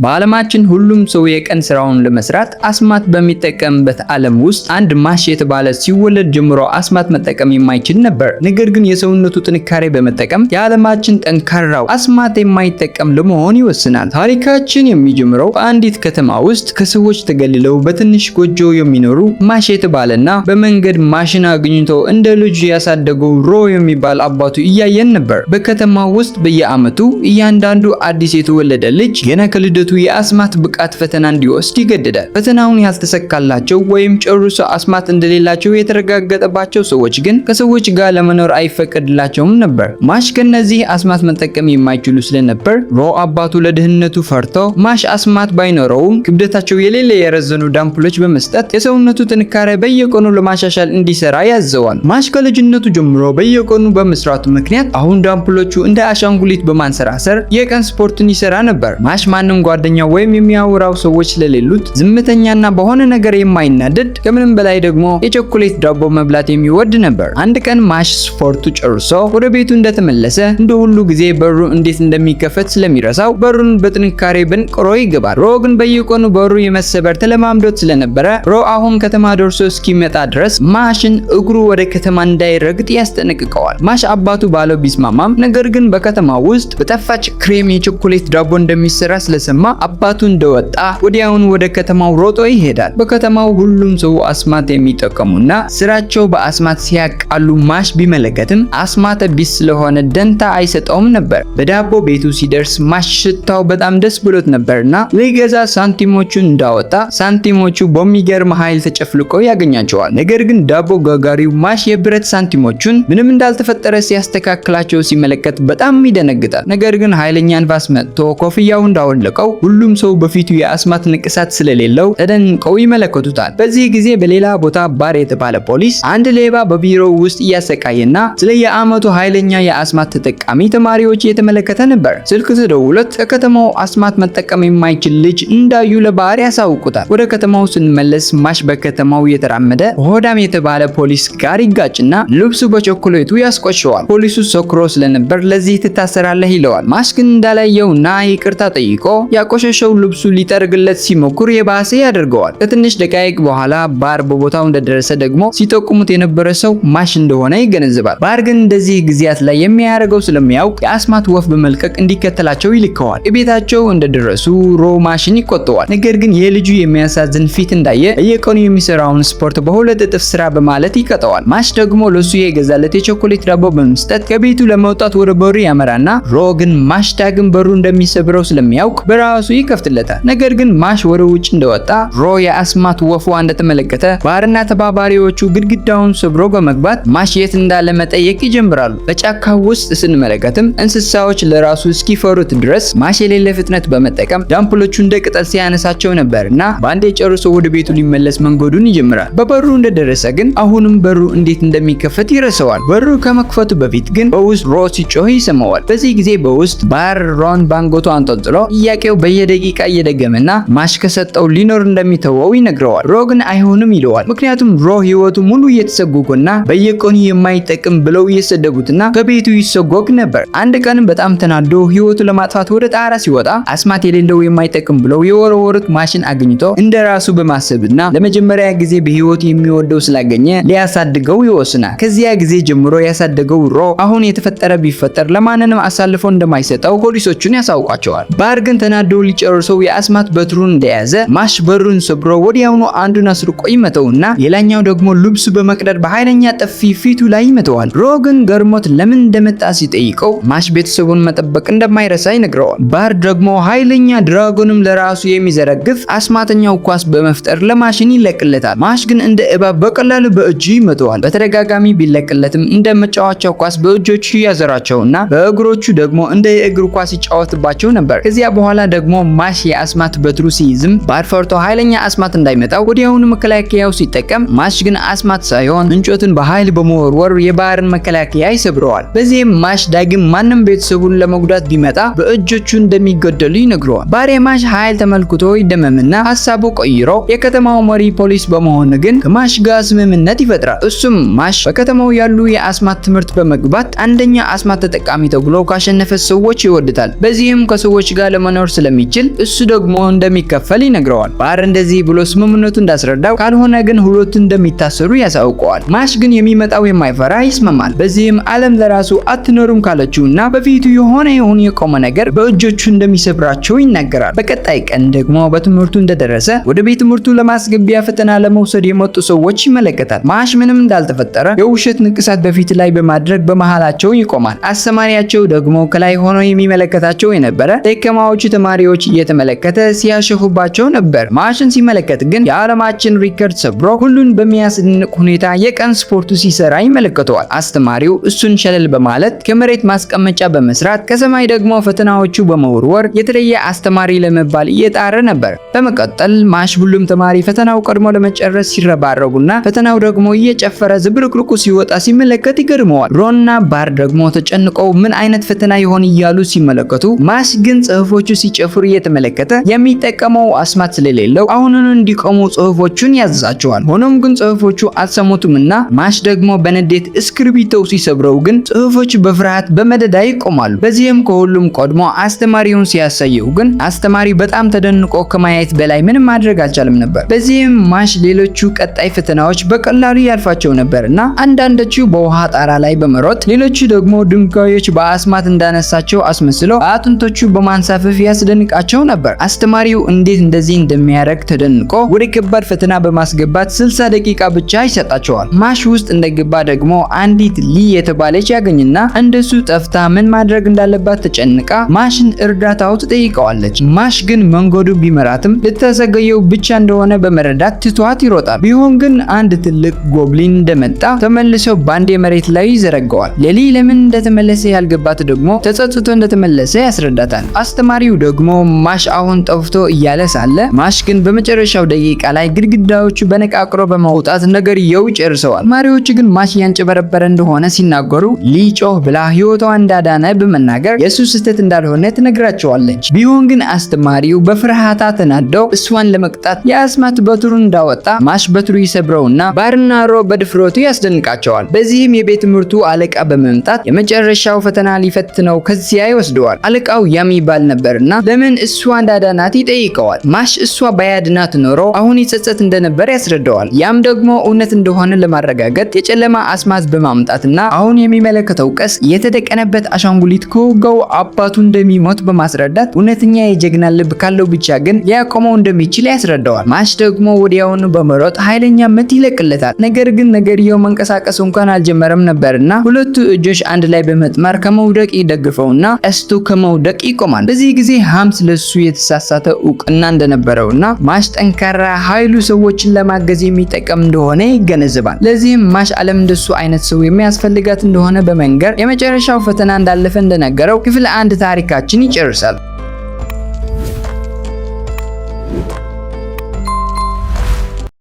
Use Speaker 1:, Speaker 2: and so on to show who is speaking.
Speaker 1: በዓለማችን ሁሉም ሰው የቀን ስራውን ለመስራት አስማት በሚጠቀምበት ዓለም ውስጥ አንድ ማሽ የተባለ ሲወለድ ጀምሮ አስማት መጠቀም የማይችል ነበር። ነገር ግን የሰውነቱ ጥንካሬ በመጠቀም የዓለማችን ጠንካራው አስማት የማይጠቀም ለመሆን ይወስናል። ታሪካችን የሚጀምረው በአንዲት ከተማ ውስጥ ከሰዎች ተገልለው በትንሽ ጎጆ የሚኖሩ ማሽ የተባለና በመንገድ ማሽን አግኝቶ እንደ ልጁ ያሳደገው ሮ የሚባል አባቱ እያየን ነበር። በከተማው ውስጥ በየዓመቱ እያንዳንዱ አዲስ የተወለደ ልጅ ገና ከልደቱ የአስማት ብቃት ፈተና እንዲወስድ ይገደዳል። ፈተናውን ያልተሰካላቸው ወይም ጨርሶ አስማት እንደሌላቸው የተረጋገጠባቸው ሰዎች ግን ከሰዎች ጋር ለመኖር አይፈቀድላቸውም ነበር። ማሽ ከነዚህ አስማት መጠቀም የማይችሉ ስለነበር ሮ አባቱ ለደህንነቱ ፈርቶ ማሽ አስማት ባይኖረውም ክብደታቸው የሌለ የረዘኑ ዳምፕሎች በመስጠት የሰውነቱ ጥንካሬ በየቀኑ ለማሻሻል እንዲሰራ ያዘዋል። ማሽ ከልጅነቱ ጀምሮ በየቀኑ በመስራቱ ምክንያት አሁን ዳምፕሎቹ እንደ አሻንጉሊት በማንሰራሰር የቀን ስፖርትን ይሰራ ነበር። ማሽ ማንም ጓደኛ ወይም የሚያወራው ሰዎች ስለሌሉት ዝምተኛና በሆነ ነገር የማይናደድ ከምንም በላይ ደግሞ የቾኮሌት ዳቦ መብላት የሚወድ ነበር። አንድ ቀን ማሽ ስፖርቱ ጨርሶ ወደ ቤቱ እንደተመለሰ እንደ ሁሉ ጊዜ በሩ እንዴት እንደሚከፈት ስለሚረሳው በሩን በጥንካሬ በንቅሮ ይገባል። ሮ ግን በየቀኑ በሩ የመሰበር ተለማምዶት ስለነበረ ሮ አሁን ከተማ ደርሶ እስኪመጣ ድረስ ማሽን እግሩ ወደ ከተማ እንዳይረግጥ ያስጠነቅቀዋል። ማሽ አባቱ ባለው ቢስማማም ነገር ግን በከተማ ውስጥ በጣፋጭ ክሬም የቾኮሌት ዳቦ እንደሚሰራ ስለሰማ አባቱ እንደወጣ ወዲያውኑ ወደ ከተማው ሮጦ ይሄዳል። በከተማው ሁሉም ሰው አስማት የሚጠቀሙና ስራቸው በአስማት ሲያቃሉ ማሽ ቢመለከትም አስማት ቢስ ስለሆነ ደንታ አይሰጠውም ነበር። በዳቦ ቤቱ ሲደርስ ማሽ ሽታው በጣም ደስ ብሎት ነበርና ሊገዛ ሳንቲሞቹን እንዳወጣ ሳንቲሞቹ በሚገርም ኃይል ተጨፍልቀው ያገኛቸዋል። ነገር ግን ዳቦ ጋጋሪው ማሽ የብረት ሳንቲሞቹን ምንም እንዳልተፈጠረ ሲያስተካክላቸው ሲመለከት በጣም ይደነግጣል። ነገር ግን ኃይለኛ ንፋስ መጥቶ ኮፍያው እንዳወለቀው ሁሉም ሰው በፊቱ የአስማት ንቅሳት ስለሌለው ተደንቀው ይመለከቱታል። በዚህ ጊዜ በሌላ ቦታ ባር የተባለ ፖሊስ አንድ ሌባ በቢሮው ውስጥ እያሰቃየና ስለ የዓመቱ ኃይለኛ የአስማት ተጠቃሚ ተማሪዎች እየተመለከተ ነበር። ስልክ ተደውሎት ከከተማው አስማት መጠቀም የማይችል ልጅ እንዳዩ ለባር ያሳውቁታል። ወደ ከተማው ስንመለስ ማሽ በከተማው እየተራመደ ሆዳም የተባለ ፖሊስ ጋር ይጋጭና ልብሱ በቾኮሌቱ ያስቆሸዋል። ፖሊሱ ሰክሮ ስለነበር ለዚህ ትታሰራለህ ይለዋል። ማሽ ግን እንዳላየውና ይቅርታ ጠይቆ ያቆሸሸው ልብሱ ሊጠርግለት ሲሞክር የባሰ ያደርገዋል። ከትንሽ ደቂቃ በኋላ ባር በቦታው እንደደረሰ ደግሞ ሲጠቁሙት የነበረ ሰው ማሽ እንደሆነ ይገነዘባል። ባር ግን እንደዚህ ጊዜያት ላይ የሚያደርገው ስለሚያውቅ የአስማት ወፍ በመልቀቅ እንዲከተላቸው ይልከዋል። ቤታቸው እንደደረሱ ሮ ማሽን ይቆጠዋል። ነገር ግን የልጁ የሚያሳዝን ፊት እንዳየ በየቀኑ የሚሰራውን ስፖርት በሁለት እጥፍ ስራ በማለት ይቀጠዋል። ማሽ ደግሞ ለሱ የገዛለት የቾኮሌት ዳቦ በመስጠት ከቤቱ ለመውጣት ወደ በሩ ያመራና ሮ ግን ማሽ ዳግም በሩ እንደሚሰብረው ስለሚያውቅ በራሱ ይከፍትለታል። ነገር ግን ማሽ ወደ ውጭ እንደወጣ ሮ የአስማት ወፏ እንደተመለከተ ባርና ተባባሪዎቹ ግድግዳውን ሰብሮ በመግባት ማሽ የት እንዳለ መጠየቅ ይጀምራሉ። በጫካው ውስጥ ስንመለከትም እንስሳዎች ለራሱ እስኪፈሩት ድረስ ማሽ የሌለ ፍጥነት በመጠቀም ዳምፕሎቹ እንደ ቅጠል ሲያነሳቸው ነበርና በአንዴ ጨርሶ ወደ ቤቱ ሊመለስ መንገዱን ይጀምራል። በበሩ እንደደረሰ ግን አሁንም በሩ እንዴት እንደሚከፈት ይረሳዋል። በሩ ከመክፈቱ በፊት ግን በውስጥ ሮ ሲጮህ ይሰማዋል። በዚህ ጊዜ በውስጥ ባር ሮን ባንጎቱ አንጠልጥሎ ጥያቄው በየደቂቃ እየደገመና ማሽ ከሰጠው ሊኖር እንደሚተወው ይነግረዋል። ሮ ግን አይሆንም ይለዋል። ምክንያቱም ሮ ህይወቱ ሙሉ እየተሰጎገና በየቀኑ የማይጠቅም ብለው እየሰደቡትና ከቤቱ ይሰጎግ ነበር። አንድ ቀን በጣም ተናዶ ህይወቱ ለማጥፋት ወደ ጣራ ሲወጣ አስማት የሌለው የማይጠቅም ብለው የወረወሩት ማሽን አግኝቶ እንደራሱ በማሰብና ለመጀመሪያ ጊዜ በህይወቱ የሚወደው ስላገኘ ሊያሳድገው ይወስናል። ከዚያ ጊዜ ጀምሮ ያሳደገው ሮ አሁን የተፈጠረ ቢፈጠር ለማንንም አሳልፎ እንደማይሰጠው ፖሊሶቹን ያሳውቃቸዋል። ባር ግን ተናዶ ሊጨርሰው የአስማት በትሩን እንደያዘ ማሽ በሩን ሰብሮ ወዲያውኑ አንዱን አስርቆ ይመተውና ሌላኛው ደግሞ ልብሱ በመቅደድ በኃይለኛ ጥፊ ፊቱ ላይ ይመተዋል። ሮ ግን ገርሞት ለምን እንደመጣ ሲጠይቀው ማሽ ቤተሰቡን መጠበቅ እንደማይረሳ ይነግረዋል። ባር ደግሞ ኃይለኛ ድራጎንም ለራሱ የሚዘረግፍ አስማተኛው ኳስ በመፍጠር ለማሽን ይለቅለታል። ማሽ ግን እንደ እባብ በቀላሉ በእጁ ይመተዋል። በተደጋጋሚ ቢለቅለትም እንደ መጫወቻው ኳስ በእጆቹ ያዘራቸውና በእግሮቹ ደግሞ እንደ የእግር ኳስ ይጫወትባቸው ነበር። ከዚያ በኋላ ደግሞ ማሽ የአስማት በትሩ ሲይዝም ባር ፈርቶ ኃይለኛ አስማት እንዳይመጣው ወዲያውኑ መከላከያው ሲጠቀም ማሽ ግን አስማት ሳይሆን እንጨቱን በኃይል በመወርወር የባርን መከላከያ ይሰብረዋል። በዚህም ማሽ ዳግም ማንም ቤተሰቡን ለመጉዳት ቢመጣ በእጆቹ እንደሚገደሉ ይነግረዋል። ባር የማሽ ኃይል ተመልክቶ ይደመምና ሀሳቡ ቀይሮ የከተማው መሪ ፖሊስ በመሆን ግን ከማሽ ጋር ስምምነት ይፈጥራል። እሱም ማሽ በከተማው ያሉ የአስማት ትምህርት በመግባት አንደኛ አስማት ተጠቃሚ ተብሎ ካሸነፈ ሰዎች ይወድታል። በዚህም ከሰዎች ጋር ለመኖር ስለሚችል እሱ ደግሞ እንደሚከፈል ይነግረዋል። ባህር እንደዚህ ብሎ ስምምነቱ እንዳስረዳው ካልሆነ ግን ሁለቱ እንደሚታሰሩ ያሳውቀዋል። ማሽ ግን የሚመጣው የማይፈራ ይስማማል። በዚህም ዓለም ለራሱ አትኖሩም ካለችውና በፊቱ የሆነ የቆመ ነገር በእጆቹ እንደሚሰብራቸው ይናገራል። በቀጣይ ቀን ደግሞ በትምህርቱ እንደደረሰ ወደ ቤት ትምህርቱ ለማስገቢያ ፈተና ለመውሰድ የመጡ ሰዎች ይመለከታል። ማሽ ምንም እንዳልተፈጠረ የውሸት ንቅሳት በፊት ላይ በማድረግ በመሃላቸው ይቆማል። አስተማሪያቸው ደግሞ ከላይ ሆኖ የሚመለከታቸው የነበረ ደካማዎቹ ተማሪዎች እየተመለከተ ሲያሸፉባቸው ነበር። ማሽን ሲመለከት ግን የዓለማችን ሪከርድ ሰብሮ ሁሉን በሚያስደንቅ ሁኔታ የቀን ስፖርቱ ሲሰራ ይመለከተዋል። አስተማሪው እሱን ሸለል በማለት ከመሬት ማስቀመጫ በመስራት ከሰማይ ደግሞ ፈተናዎቹ በመወርወር የተለየ አስተማሪ ለመባል እየጣረ ነበር። በመቀጠል ማሽ ሁሉም ተማሪ ፈተናው ቀድሞ ለመጨረስ ሲረባረቡና ፈተናው ደግሞ እየጨፈረ ዝብርቅርቁ ሲወጣ ሲመለከት ይገርመዋል። ሮንና ባር ደግሞ ተጨንቀው ምን አይነት ፈተና ይሆን እያሉ ሲመለከቱ ማሽ ግን ጽሑፎቹ ሲጨፍሩ እየተመለከተ የሚጠቀመው አስማት ስለሌለው አሁኑን እንዲቆሙ ጽሑፎቹን ያዛቸዋል። ሆኖም ግን ጽሑፎቹ አልሰሙትምና ማሽ ደግሞ በንዴት እስክሪብቶው ሲሰብረው ግን ጽሑፎቹ በፍርሃት በመደዳ ይቆማሉ። በዚህም ከሁሉም ቀድሞ አስተማሪውን ሲያሳየው ግን አስተማሪ በጣም ተደንቆ ከማየት በላይ ምንም ማድረግ አልቻለም ነበር። በዚህም ማሽ ሌሎቹ ቀጣይ ፈተናዎች በቀላሉ ያልፋቸው ነበርና አንዳንዶቹ በውሃ ጣራ ላይ በመሮጥ ሌሎቹ ደግሞ ድንጋዮች በአስማት እንዳነሳቸው አስመስለው አጥንቶቹ በማንሳፈፍ ያስደንቃቸው ነበር። አስተማሪው እንዴት እንደዚህ እንደሚያደርግ ተደንቆ ወደ ከባድ ፈተና በማስገባት 60 ደቂቃ ብቻ ይሰጣቸዋል። ማሽ ውስጥ እንደገባ ደግሞ አንዲት ሊ የተባለች ያገኝና እንደሱ ጠፍታ ምን ማድረግ እንዳለባት ተጨንቃ ማሽን እርዳታው ትጠይቀዋለች። ማሽ ግን መንገዱ ቢመራትም ልታዘገየው ብቻ እንደሆነ በመረዳት ትቷት ይሮጣል። ቢሆን ግን አንድ ትልቅ ጎብሊን እንደመጣ ተመልሰው ባንዴ መሬት ላይ ይዘረጋዋል። ሌሊ ለምን እንደተመለሰ ያልገባት ደግሞ ተጸጽቶ እንደተመለሰ ያስረዳታል። አስተማሪው ደግሞ ማሽ አሁን ጠፍቶ እያለ ሳለ ማሽ ግን በመጨረሻው ደቂቃ ላይ ግድግዳዎቹ በነቃቅሮ በመውጣት ነገርየው ይጨርሰዋል። ተማሪዎቹ ግን ማሽ ያንጨበረበረ እንደሆነ ሲናገሩ ሊጮህ ብላ ህይወቷ እንዳዳነ በመናገር የሱ ስህተት እንዳልሆነ ትነግራቸዋለች። ቢሆን ግን አስተማሪው በፍርሃታ ተናደው እሷን ለመቅጣት የአስማት በትሩን እንዳወጣ ማሽ በትሩ ይሰብረውና ባርና ሮ በድፍረቱ ያስደንቃቸዋል። በዚህም የቤት ትምህርቱ አለቃ በመምጣት የመጨረሻው ፈተና ሊፈትነው ከዚያ ይወስደዋል። አለቃው ያም ይባል ነበርና ለምን እሷ እንዳዳናት ይጠይቀዋል። ማሽ እሷ ባያድናት ኖሮ አሁን ይጸጸት እንደነበር ያስረዳዋል። ያም ደግሞ እውነት እንደሆነ ለማረጋገጥ የጨለማ አስማት በማምጣትና አሁን የሚመለከተው ቀስ የተደቀነበት አሻንጉሊት ከወጋው አባቱ እንደሚሞት በማስረዳት እውነተኛ የጀግና ልብ ካለው ብቻ ግን ሊያቆመው እንደሚችል ያስረዳዋል። ማሽ ደግሞ ወዲያውኑ በመሮጥ ኃይለኛ ምት ይለቅለታል። ነገር ግን ነገርየው መንቀሳቀስ እንኳን አልጀመረም ነበርና ሁለቱ እጆች አንድ ላይ በመጥመር ከመውደቅ ይደግፈውና ቀስቱ ከመውደቅ ይቆማል። በዚህ ጊዜ ሃምስ ለሱ የተሳሳተ እውቅና እንደነበረውና ማሽ ጠንካራ ኃይሉ ሰዎችን ለማገዝ የሚጠቀም እንደሆነ ይገነዘባል። ለዚህም ማሽ ዓለም እንደሱ አይነት ሰው የሚያስፈልጋት እንደሆነ በመንገር የመጨረሻው ፈተና እንዳለፈ እንደነገረው ክፍል 1 ታሪካችን ይጨርሳል።